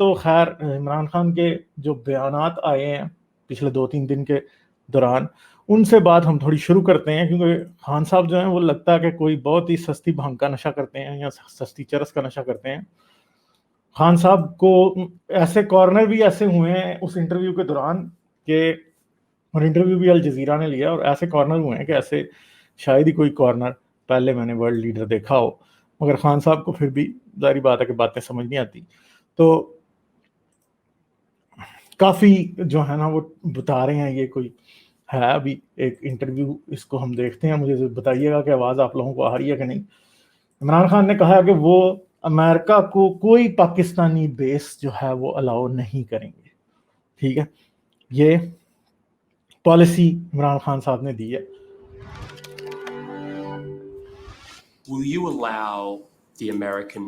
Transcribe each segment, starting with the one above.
تو خیر عمران خان کے جو بیانات آئے ہیں پچھلے 2-3 دن کے دوران ان سے بات ہم تھوڑی شروع کرتے ہیں، کیونکہ خان صاحب جو ہیں وہ لگتا ہے کہ کوئی بہت ہی سستی بھنگ کا نشہ کرتے ہیں یا سستی چرس کا نشہ کرتے ہیں. خان صاحب کو ایسے کارنر بھی ایسے ہوئے ہیں اس انٹرویو کے دوران کہ، اور انٹرویو بھی الجزیرہ نے لیا، اور ایسے کارنر ہوئے ہیں کہ ایسے شاید ہی کوئی کارنر پہلے میں نے ورلڈ لیڈر دیکھا ہو، مگر خان صاحب کو پھر بھی ظاہری بات ہے کہ باتیں سمجھ نہیں آتی. تو کافی جو ہے نا وہ بتا رہے ہیں، یہ کوئی ہے ابھی ایک انٹرویو، اس کو ہم دیکھتے ہیں، مجھے بتائیے گا کہ آواز آپ لوگوں کو آ رہی ہے کہ نہیں. عمران خان نے کہا کہ وہ امریکہ کو کوئی پاکستانی بیس جو ہے وہ الاؤ نہیں کریں گے. ٹھیک ہے، یہ پالیسی عمران خان صاحب نے دی ہے. Will you allow the American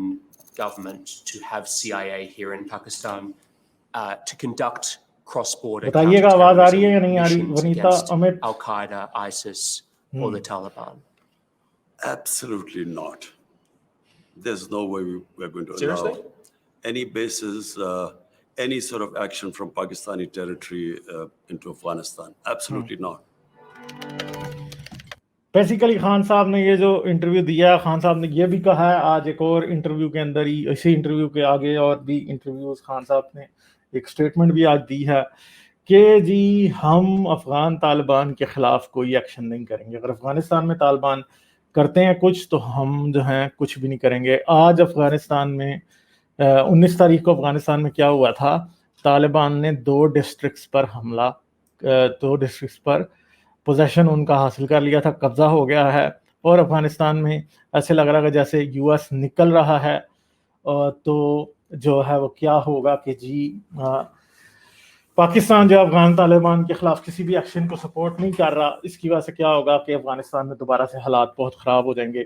government to have CIA here in Pakistan to conduct cross-border بتائیے گا آواز آ رہی ہے یا counterterrorism نہیں آ رہی missions ونیتا against امت؟ Al-Qaeda, ISIS, or the Taliban? Absolutely not. There's no way we're going to Seriously? allow any bases, any sort of action from Pakistani territory into Afghanistan. Absolutely not. Basically Khan صاحب نے یہ جو interview دیا ہے، خان صاحب نے یہ بھی کہا ہے آج ایک اور انٹرویو کے اندر ہی، اسی انٹرویو کے آگے اور بھی انٹرویوز خان صاحب نے ایک سٹیٹمنٹ بھی آج دی ہے کہ جی ہم افغان طالبان کے خلاف کوئی ایکشن نہیں کریں گے. اگر افغانستان میں طالبان کرتے ہیں کچھ تو ہم جو ہیں کچھ بھی نہیں کریں گے. آج افغانستان میں 19 تاریخ کو افغانستان میں کیا ہوا تھا، طالبان نے 2 ڈسٹرکٹس پر حملہ، 2 ڈسٹرکٹس پر پوزیشن ان کا حاصل کر لیا تھا، قبضہ ہو گیا ہے. اور افغانستان میں ایسے لگ رہا ہے جیسے یو ایس نکل رہا ہے، تو جو ہے وہ کیا ہوگا کہ جی پاکستان جو افغان طالبان کے خلاف کسی بھی ایکشن کو سپورٹ نہیں کر رہا. اس کی وجہ سے کیا ہوگا کہ افغانستان میں دوبارہ سے حالات بہت خراب ہو جائیں گے،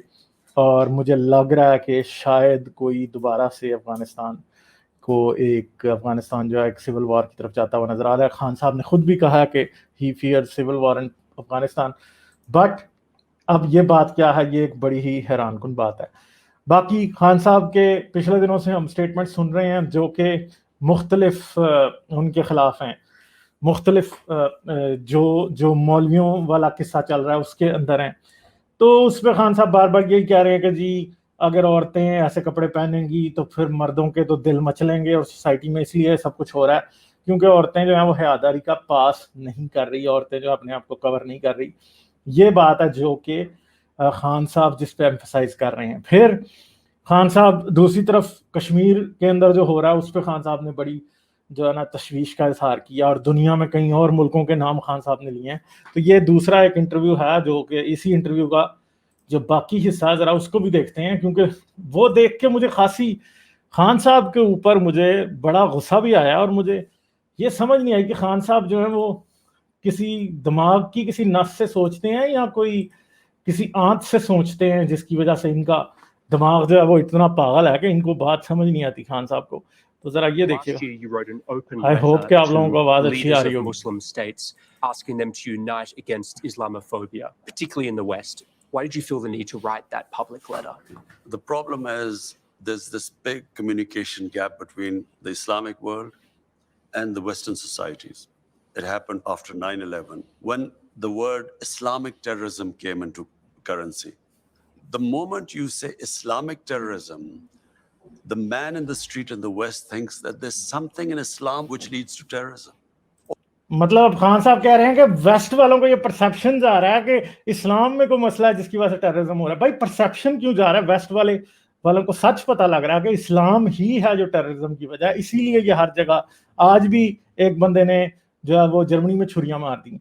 اور مجھے لگ رہا ہے کہ شاید کوئی دوبارہ سے افغانستان جو ہے ایک سول وار کی طرف جاتا ہوا نظر آ رہا ہے. خان صاحب نے خود بھی کہا کہ he fear civil war in Afghanistan. But اب یہ بات کیا ہے، یہ ایک بڑی ہی حیران کن بات ہے. باقی خان صاحب کے پچھلے دنوں سے ہم سٹیٹمنٹ سن رہے ہیں جو کہ مختلف ان کے خلاف ہیں، مختلف جو مولویوں والا قصہ چل رہا ہے اس کے اندر ہیں. تو اس پہ خان صاحب بار بار یہی کہہ رہے ہیں کہ جی اگر عورتیں ایسے کپڑے پہنیں گی تو پھر مردوں کے تو دل مچلیں گے، اور سوسائٹی میں اس لیے سب کچھ ہو رہا ہے کیونکہ عورتیں جو ہیں وہ حیاداری کا پاس نہیں کر رہی، عورتیں جو اپنے آپ کو کور نہیں کر رہی. یہ بات ہے جو کہ خان صاحب جس پہ ایمفسائز کر رہے ہیں. پھر خان صاحب دوسری طرف کشمیر کے اندر جو ہو رہا ہے اس پہ خان صاحب نے بڑی جو ہے نا تشویش کا اظہار کیا، اور دنیا میں کئی اور ملکوں کے نام خان صاحب نے لیے ہیں. تو یہ دوسرا ایک انٹرویو ہے جو کہ اسی انٹرویو کا جو باقی حصہ ہے ذرا اس کو بھی دیکھتے ہیں، کیونکہ وہ دیکھ کے مجھے خاصی خان صاحب کے اوپر مجھے بڑا غصہ بھی آیا، اور مجھے یہ سمجھ نہیں آئی کہ خان صاحب جو ہیں وہ کسی دماغ کی کسی نس سے سوچتے ہیں یا کوئی کسی آنت سے سوچتے ہیں جس کی وجہ سے ان کا دماغ جو ہے وہ اتنا پاگل ہے کہ ان کو بات سمجھ نہیں آتی خان صاحب کو. تو ذرا یہ دیکھیے گا. I hope کہ آپ لوگوں کو آواز اچھی آ رہی ہوگی. Muslim states asking them to unite against Islamophobia, particularly in the West. Why did you feel the need to write that public letter? The problem is there's this big communication gap between the Islamic world and the Western societies. It happened after 9/11 when the word Islamic terrorism came into currency. The moment you say Islamic terrorism, the man in the street in the West thinks that there's something in Islam which leads to terrorism. مطلب خان صاحب کہہ رہے ہیں کہ waste والوں کو یہ perception جا رہا ہے کہ اسلام میں کوئی مسئلہ ہے جس کی وجہ سے ٹیررزم ہو رہا ہے. بھائی پرسیپشن کیوں جا رہا ہے؟ ویسٹ والوں کو سچ پتہ لگ رہا ہے کہ اسلام ہی ہے جو ٹیررزم کی وجہ ہے. اسی لیے یہ ہر جگہ آج بھی ایک بندے نے جو ہے وہ جرمنی میں چھریاں مار دی.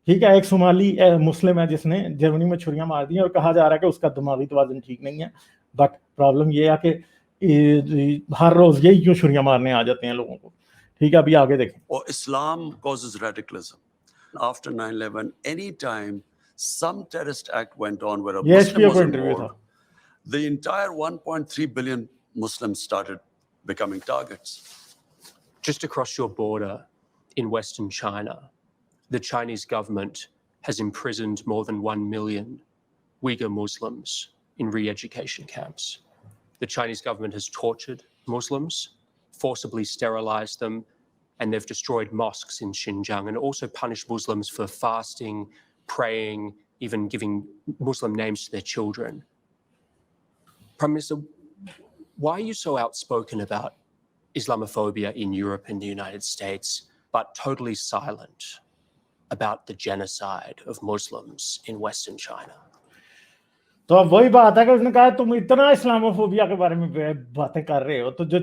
ٹھیک ہے، ایک صومالی مسلم ہے جس نے جرمنی میں چھریاں مار دی اور کہا جا رہا ہے کہ اس کا دماغی توازن ٹھیک نہیں ہے. بٹ پرابلم یہ ہے کہ ہر روز یہی کیوں چھریاں مارنے آ جاتے ہیں لوگوں کو. ٹھیک ہے، ابھی آگے دیکھیں. Or Islam causes radicalism. After 9/11, any time some terrorist act went on where a Muslim was involved, the entire 1.3 billion Muslims started becoming targets. Just across your border in Western China, the Chinese government has imprisoned more than 1 million Uyghur Muslims in re-education camps. The Chinese government has tortured Muslims, forcibly sterilized them, and they've destroyed mosques in Xinjiang, and also punished Muslims for fasting, praying, even giving Muslim names to their children. Prime Minister, why are you so outspoken about Islamophobia in Europe and the United States, but totally silent about the genocide of Muslims in Western China? تو اب وہی بات ہے کہ اس نے کہا تم اتنا اسلاموفوبیا کے بارے میں باتیں کر رہے ہو، تو جو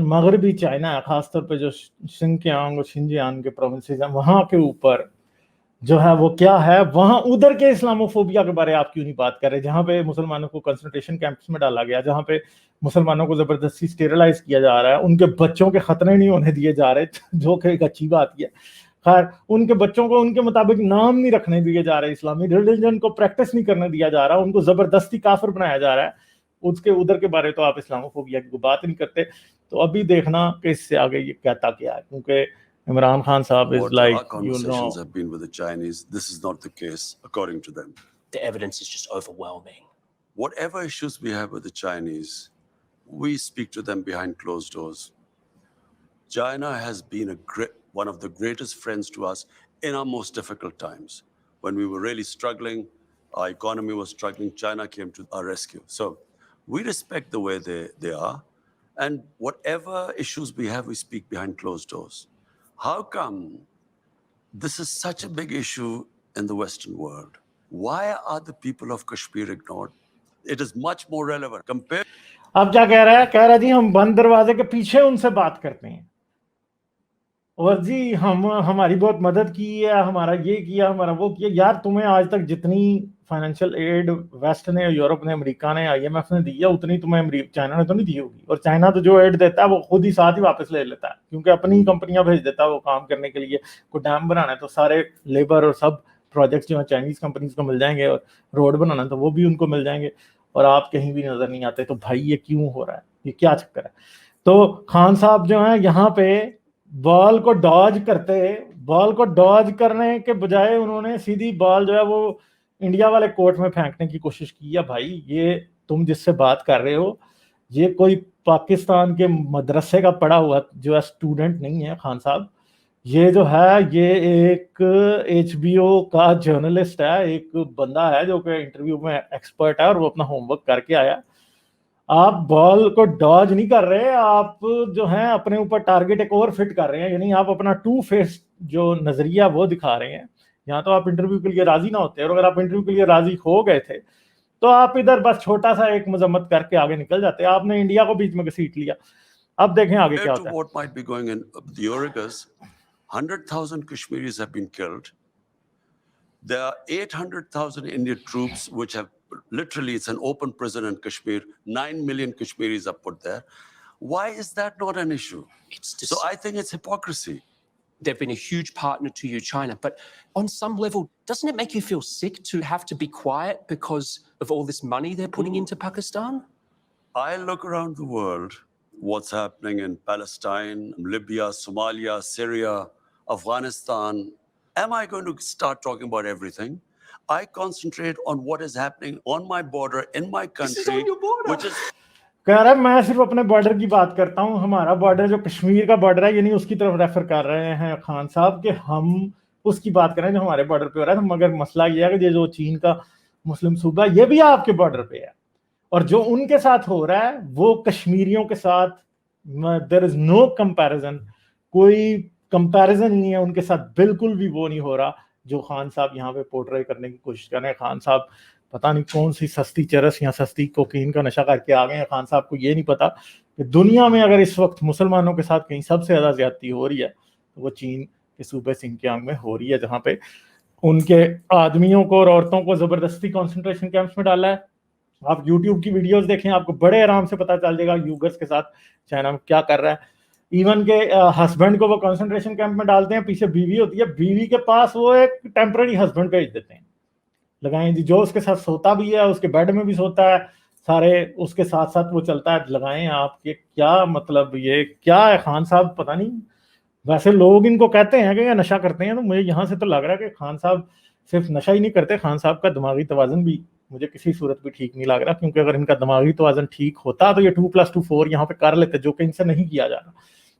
مغربی چائنا ہے، خاص طور پہ جو شنکیانگ اور شنجیانگ کے پروونسز ہیں، وہاں کے اوپر جو ہے وہ کیا ہے، وہاں ادھر کے اسلاموفوبیا کے بارے آپ کیوں نہیں بات کر رہے، جہاں پہ مسلمانوں کو کنسنٹریشن کیمپس میں ڈالا گیا، جہاں پہ مسلمانوں کو زبردستی اسٹیرلائز کیا جا رہا ہے، ان کے بچوں کے خطرے نہیں ہونے دیے جا رہے، جو کہ ایک اچھی بات ہے. خیر، ان کے بچوں کو ان کے مطابق نام نہیں رکھنے دیے جا رہے، اسلامی ریلیجن کو پریکٹس نہیں کرنے دیا جا رہا، ان کو زبردستی کافر بنایا جا رہا ہے، اس کے ادھر کے بارے تو آپ اسلاموفوبیا کی بات نہیں کرتے. تو ابھی دیکھنا کہ اس سے آگے یہ کہتا کیا ہے، کیونکہ عمران خان صاحب is What like, our conversations have been with the Chinese, this is not the case, according to them. The evidence is just overwhelming. Whatever issues we have with the Chinese, we speak to them behind closed doors. China has been one of the greatest friends to us in our most difficult times. When we were really struggling, our economy was struggling, China came to our rescue. So we respect the way they are. And whatever issues we have, we speak behind closed doors. How come this is such a big issue in the Western world? Why are the people of Kashmir ignored? It is much more relevant compared. اب کیا کہہ رہا ہے؟ کہہ رہا جی ہم بند دروازے کے پیچھے ان سے بات کرتے ہیں، اور جی ہماری بہت مدد کی ہے، ہمارا یہ کیا، ہمارا وہ کیا. یار تمہیں آج تک جتنی فائنینشیل ایڈ ویسٹ نے، یورپ نے، امریکہ نے، آئی ایم ایف نے دی ہے، اتنی تمہیں چائنا نے تو نہیں دی ہوگی. اور چائنا تو جو ایڈ دیتا ہے وہ خود ہی ساتھ ہی واپس لے لیتا ہے، کیونکہ اپنی کمپنیاں بھیج دیتا ہے وہ کام کرنے کے لیے. کوئی ڈیم بنانا ہے تو سارے لیبر اور سب پروجیکٹس جو ہیں چائنیز کمپنیز کو مل جائیں گے، اور روڈ بنانا ہے تو وہ بھی ان کو مل جائیں گے، اور آپ کہیں بھی نظر نہیں آتے. تو بھائی یہ کیوں ہو رہا ہے، یہ کیا چکر ہے؟ تو خان صاحب جو ہیں یہاں پہ بال کو ڈاج کرنے کے بجائے انہوں نے سیدھی بال جو ہے وہ انڈیا والے کورٹ میں پھینکنے کی کوشش کی ہے. بھائی یہ تم جس سے بات کر رہے ہو یہ کوئی پاکستان کے مدرسے کا پڑھا ہوا جو ہے اسٹوڈنٹ نہیں ہے خان صاحب. یہ جو ہے یہ ایک HBO کا جرنلسٹ ہے، ایک بندہ ہے جو کہ انٹرویو میں ایکسپرٹ ہے، اور وہ اپنا ہوم ورک کر کے آیا. آپ بال کو ڈاج نہیں کر رہے، آپ جو ہیں اپنے اوپر ٹارگٹ ایک اور فٹ کر رہے ہیں، یعنی آپ اپنا ٹو فیس جو نظریہ وہ دکھا رہے ہیں. یہاں تو آپ انٹرویو کے لیے راضی نہ ہوتے، اور اگر آپ انٹرویو کے لیے راضی ہو گئے تھے تو آپ ادھر بس چھوٹا سا ایک مذمت کر کے آگے نکل جاتے. آپ نے انڈیا کو بیچ میں گھسیٹ لیا. اب دیکھیں آگے کیا ہوتا ہے. What might be going in the Urigas, 100,000 Kashmiris have been killed. There are 800,000 Indian troops which have literally, it's an open prison in Kashmir. 9 million Kashmiris are put there. Why is that not an issue? So I think it's hypocrisy. They've been a huge partner to you, China, but on some level, doesn't it make you feel sick to have to be quiet because of all this money they're putting into Pakistan? I look around the world, what's happening in Palestine, Libya, Somalia, Syria, Afghanistan. Am I going to start talking about everything? I concentrate on what is happening on my border, in my country. This is on your border. Which is کہہ رہا ہے میں صرف اپنے border کی بات کرتا ہوں، ہمارا بارڈر جو کشمیر کا بارڈر ہے، یعنی اس کی طرف ریفر کر رہے ہیں خان صاحب کہ ہم اس کی بات کریں جو ہمارے بارڈر پہ ہو رہا ہے. مگر مسئلہ یہ ہے کہ یہ جو چین کا مسلم صوبہ یہ بھی آپ کے بارڈر پہ ہے، اور جو ان کے ساتھ ہو رہا ہے وہ کشمیریوں کے ساتھ there is no comparison، کوئی کمپیریزن ہی نہیں ہے ان کے ساتھ، بالکل بھی وہ نہیں ہو رہا جو خان صاحب یہاں پہ پورٹرے کرنے کی کوشش کر رہے ہیں. خان صاحب پتہ نہیں کون سی سستی چرس یا سستی کوکین کا نشہ کر کے آ گئے ہیں. خان صاحب کو یہ نہیں پتا کہ دنیا میں اگر اس وقت مسلمانوں کے ساتھ کہیں سب سے زیادہ زیادتی ہو رہی ہے تو وہ چین کے صوبے سنکیانگ میں ہو رہی ہے، جہاں پہ ان کے آدمیوں کو اور عورتوں کو زبردستی کنسنٹریشن کیمپس میں ڈالا ہے. آپ یوٹیوب کی ویڈیوز دیکھیں، آپ کو بڑے آرام سے پتہ چل جائے گا یوگرس کے ساتھ چائنا میں کیا کر رہا ہے. ایون کہ ہسبینڈ کو وہ کنسنٹریشن کیمپ میں ڈالتے ہیں، پیچھے بیوی ہوتی ہے، بیوی کے پاس وہ ایک ٹیمپرری ہسبینڈ بھیج دیتے ہیں، لگائیں جی جو اس کے ساتھ سوتا بھی ہے، اس کے بیڈ میں بھی سوتا ہے، سارے اس کے ساتھ ساتھ وہ چلتا ہے. لگائیں آپ کے کیا مطلب، یہ کیا ہے خان صاحب؟ پتہ نہیں. ویسے لوگ ان کو کہتے ہیں کہ یہ نشہ کرتے ہیں، تو مجھے یہاں سے تو لگ رہا ہے کہ خان صاحب صرف نشہ ہی نہیں کرتے، خان صاحب کا دماغی توازن بھی مجھے کسی صورت بھی ٹھیک نہیں لگ رہا. کیونکہ اگر ان کا دماغی توازن ٹھیک ہوتا تو یہ 2+2 4 یہاں پہ کر لیتے، جو کہ ان سے نہیں کیا جا رہا.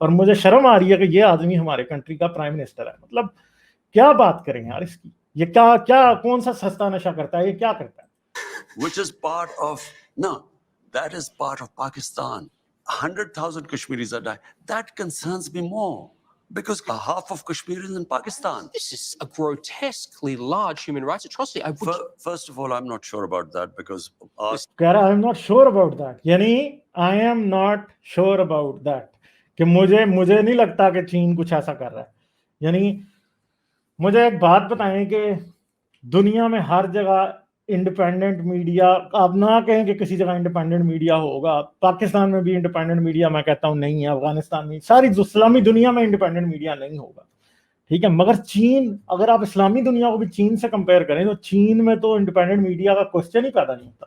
اور مجھے شرم آ رہی ہے کہ یہ آدمی ہمارے کنٹری کا پرائم منسٹر ہے. مطلب کیا بات کریں یار اس کی, یہ کیا کون سا سستا نشہ کرتا ہے, یہ کیا کرتا ہے؟ Which is part of, no, that is part of Pakistan. 100,000 Kashmiris are dying. That concerns me more because half of Kashmir is in Pakistan. This is a grotesquely large human rights atrocity. First of all, I'm not sure about that because کہہ رہا I am not sure about that. یعنی I am not sure about that کہ مجھے نہیں لگتا کہ چین کچھ ایسا کر رہا ہے. یعنی مجھے ایک بات بتائیں کہ دنیا میں ہر جگہ انڈیپینڈنٹ میڈیا, آپ نہ کہیں کہ کسی جگہ انڈیپینڈنٹ میڈیا ہوگا, پاکستان میں بھی انڈیپینڈنٹ میڈیا میں کہتا ہوں نہیں ہے, افغانستان میں, ساری اسلامی دنیا میں انڈیپینڈنٹ میڈیا نہیں ہوگا, ٹھیک ہے. مگر چین, اگر آپ اسلامی دنیا کو بھی چین سے کمپیئر کریں تو چین میں تو انڈیپینڈنٹ میڈیا کا کوسچن ہی پیدا نہیں ہوتا.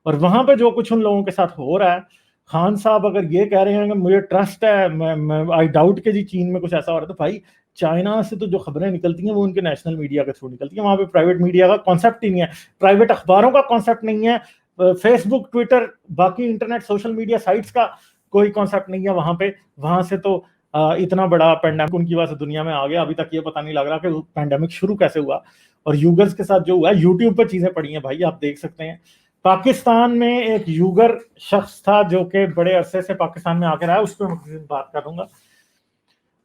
اور وہاں پہ جو کچھ ان لوگوں کے ساتھ ہو رہا ہے, خان صاحب اگر یہ کہہ رہے ہیں کہ مجھے ٹرسٹ ہے, میں آئی ڈاؤٹ کہ جی چین میں کچھ ایسا ہو رہا ہے, تو بھائی چائنا سے تو جو خبریں نکلتی ہیں وہ ان کے نیشنل میڈیا کے تھرو نکلتی ہیں. وہاں پہ پرائیویٹ میڈیا کا کانسیپٹ ہی نہیں ہے, پرائیویٹ اخباروں کا کانسیپٹ نہیں ہے, فیس بک, ٹویٹر, باقی انٹرنیٹ سوشل میڈیا سائٹس کا کوئی کانسیپٹ نہیں ہے وہاں پہ. وہاں سے تو اتنا بڑا پینڈیمک ان کی وجہ سے دنیا میں آ گیا, ابھی تک یہ پتہ نہیں لگ رہا کہ پینڈیمک شروع کیسے ہوا. اور یوگرز کے ساتھ جو ہوا ہے, یوٹیوب پہ چیزیں پڑی ہیں بھائی, آپ دیکھ سکتے ہیں. پاکستان میں ایک یوگر شخص تھا جو کہ بڑے عرصے سے پاکستان میں آ کے رہا ہے, اس پہ میں بات کروں گا.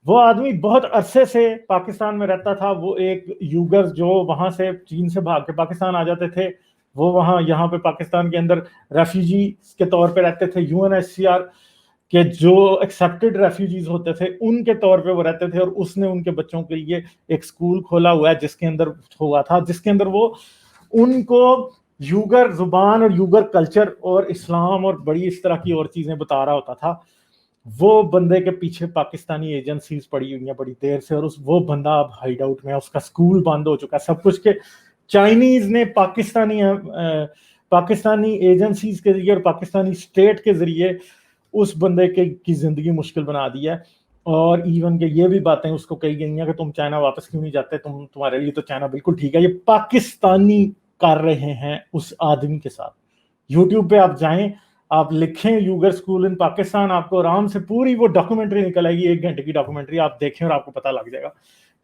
وہ آدمی بہت عرصے سے پاکستان میں رہتا تھا. وہ ایک یوگر جو وہاں سے چین سے بھاگ کے پاکستان آ جاتے تھے, وہ وہاں یہاں پہ پاکستان کے اندر ریفیوجی کے طور پہ رہتے تھے. UNHCR کے جو ایکسیپٹڈ ریفیوجیز ہوتے تھے ان کے طور پہ وہ رہتے تھے. اور اس نے ان کے بچوں کے لیے ایک اسکول کھولا ہوا ہے جس کے اندر ہوا تھا, جس کے اندر وہ ان کو یوگر زبان اور یوگر کلچر اور اسلام اور بڑی اس طرح کی اور چیزیں بتا رہا ہوتا تھا. وہ بندے کے پیچھے پاکستانی ایجنسیز پڑی ہوئی ہیں بڑی دیر سے, اور وہ بندہ اب ہائیڈ آؤٹ میں ہے, اس کا اسکول بند ہو چکا ہے, سب کچھ. کہ چائنیز نے پاکستانی ایجنسیز کے ذریعے اور پاکستانی اسٹیٹ کے ذریعے اس بندے کی زندگی مشکل بنا دی ہے. اور ایون کہ یہ بھی باتیں اس کو کہی گئی ہیں کہ تم چائنا واپس کیوں نہیں جاتے, تمہارے لیے تو چائنا بالکل ٹھیک ہے. یہ پاکستانی کر رہے ہیں اس آدمی کے ساتھ. یوٹیوب پہ آپ جائیں, آپ لکھیں یوگر اسکول ان پاکستان, آپ کو آرام سے پوری وہ ڈاکومنٹری نکل آئے گی, 1 گھنٹے کی ڈاکومنٹری, آپ دیکھیں اور آپ کو پتہ لگ جائے گا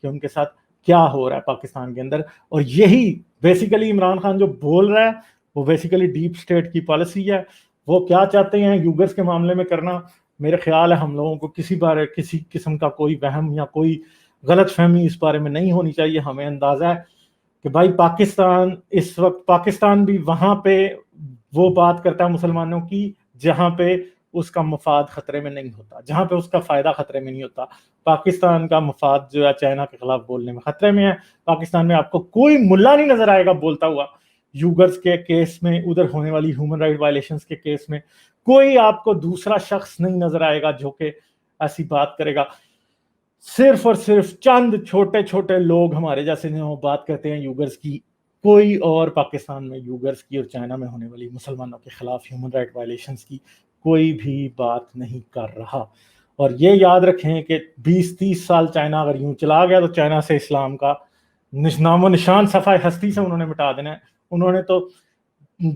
کہ ان کے ساتھ کیا ہو رہا ہے پاکستان کے اندر. اور یہی بیسیکلی عمران خان جو بول رہا ہے وہ بیسیکلی ڈیپ اسٹیٹ کی پالیسی ہے. وہ کیا چاہتے ہیں یوگرز کے معاملے میں کرنا, میرے خیال ہے ہم لوگوں کو کسی قسم کا کوئی وہم یا کوئی غلط فہمی اس بارے میں نہیں ہونی چاہیے. ہمیں اندازہ ہے کہ بھائی پاکستان اس وقت, پاکستان بھی وہاں پہ وہ بات کرتا ہے مسلمانوں کی جہاں پہ اس کا مفاد خطرے میں نہیں ہوتا, جہاں پہ اس کا فائدہ خطرے میں نہیں ہوتا. پاکستان کا مفاد جو ہے چائنا کے خلاف بولنے میں خطرے میں ہے. پاکستان میں آپ کو کوئی ملا نہیں نظر آئے گا بولتا ہوا یوگرز کے کیس میں, ادھر ہونے والی ہیومن رائٹ وائلیشنز کے کیس میں کوئی آپ کو دوسرا شخص نہیں نظر آئے گا جو کہ ایسی بات کرے گا. صرف اور صرف چند چھوٹے لوگ ہمارے جیسے جو بات کرتے ہیں یوگرز کی. کوئی اور پاکستان میں یوگرز کی اور چائنا میں ہونے والی مسلمانوں کے خلاف ہیومن رائٹ وائلیشنز کی کوئی بھی بات نہیں کر رہا. اور یہ یاد رکھیں کہ 20-30 سال چائنا اگر یوں چلا گیا تو چائنا سے اسلام کا نام و نشان صفحہ ہستی سے انہوں نے مٹا دینا ہے. انہوں نے تو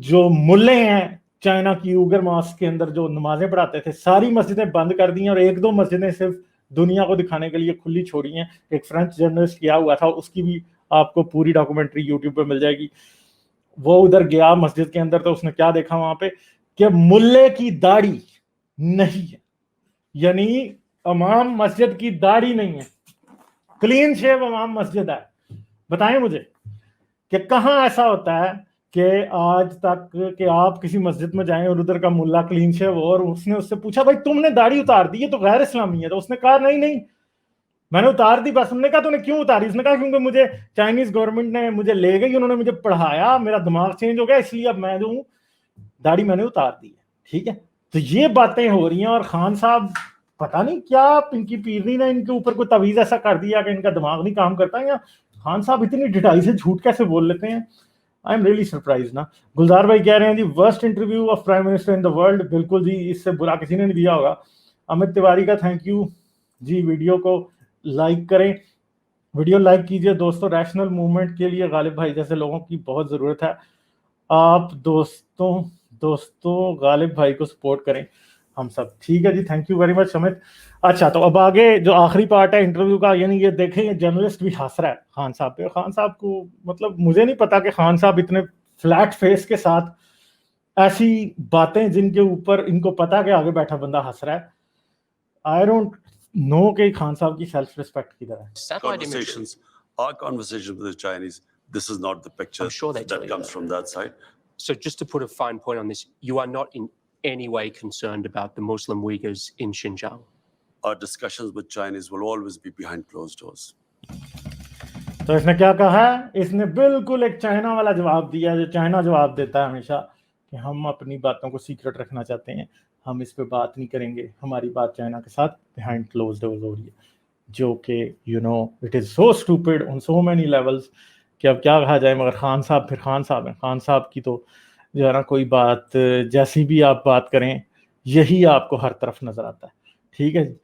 جو ملے ہیں چائنا کی یوگر ماسک کے اندر جو نمازیں پڑھاتے تھے ساری مسجدیں بند کر دی ہیں, اور 1-2 مسجدیں صرف دنیا کو دکھانے کے لیے کھلی چھوڑی ہیں. ایک فرینچ جرنلسٹ کیا ہوا تھا, اس کی بھی آپ کو پوری ڈاکومنٹری یوٹیوب پہ مل جائے گی. وہ ادھر گیا مسجد کے اندر تو اس نے کیا دیکھا وہاں پہ کہ ملے کی داڑھی نہیں ہے, یعنی امام مسجد کی داڑھی نہیں ہے, کلین شیو امام مسجد ہے. بتائیں مجھے کہ کہاں ایسا ہوتا ہے کہ آج تک کہ آپ کسی مسجد میں جائیں اور ادھر کا ملا کلین شیو ہو, اور اس نے اس سے پوچھا بھائی تم نے داڑھی اتار دی ہے تو غیر اسلامی ہے, تو اس نے کہا نہیں میں نے اتار دی. بس ہم نے کہا تو نے کیوں اتاری؟ اس نے کہا کیونکہ مجھے چائنیز گورنمنٹ نے مجھے لے گئی, انہوں نے مجھے پڑھایا, میرا دماغ چینج ہو گیا, اس لیے اب میں جو ہوں داڑھی میں نے اتار دی ہے. ٹھیک ہے, تو یہ باتیں ہو رہی ہیں. اور خان صاحب پتہ نہیں کیا ان کی پیرنی نے ان کے اوپر کوئی تعویذ ایسا کر دیا کہ ان کا دماغ نہیں کام کرتا, یا خان صاحب اتنی ڈٹائی سے جھوٹ کیسے بول لیتے ہیں. آئی ایم ریئلی سرپرائز نا. گلزار بھائی کہہ رہے ہیں جی worst interview of prime minister in the world. بالکل جی, اس سے برا کسی نے نہیں دیا ہوگا. امت تیواری کا تھینک یو جی. ویڈیو کو لائک کریں, ویڈیو لائک کیجئے دوستوں. ریشنل موومنٹ کے لیے غالب بھائی جیسے لوگوں کی بہت ضرورت ہے. آپ دوستوں غالب بھائی کو سپورٹ کریں. ہم سب ٹھیک ہے جی. تھینک یو ویری مچ سمت. اچھا تو اب آگے جو آخری پارٹ ہے انٹرویو کا, یعنی یہ دیکھیں یہ جرنلسٹ بھی ہنس رہا ہے خان صاحب پہ. خان صاحب کو مطلب مجھے نہیں پتا کہ خان صاحب اتنے فلیٹ فیس کے ساتھ ایسی باتیں جن کے اوپر ان کو پتا کہ آگے بیٹھا بندہ ہنس رہا ہے. آئی ڈونٹ نو کہ خان صاحب کی سیلف ریسپیکٹ کدھر ہے. Satellite imagery. Conversations, our conversations with the Chinese, this is not the picture I'm sure they tell that you comes that. from that side. So just to put a fine point on this, you are not in any way concerned about the Muslim Uyghurs in Xinjiang. Our discussions with Chinese will always be behind closed doors. تو اس نے کیا کہا ہے, اس نے بالکل ایک China والا جواب دیا جو چائنا جواب دیتا ہے ہمیشہ کہ ہم اپنی باتوں کو سیکرٹ رکھنا چاہتے ہیں, ہم اس پہ بات نہیں کریں گے, ہماری بات چائنا کے ساتھ بیہائنڈ کلوز ڈورز ہو رہی ہے, جو کہ you know it is so stupid on so many levels کہ اب کیا کہا جائے. مگر خان صاحب پھر خان صاحب ہیں, خان صاحب کی تو جو ہے نا کوئی بات جیسی بھی آپ بات کریں یہی آپ کو ہر طرف نظر آتا ہے. ٹھیک ہے جی.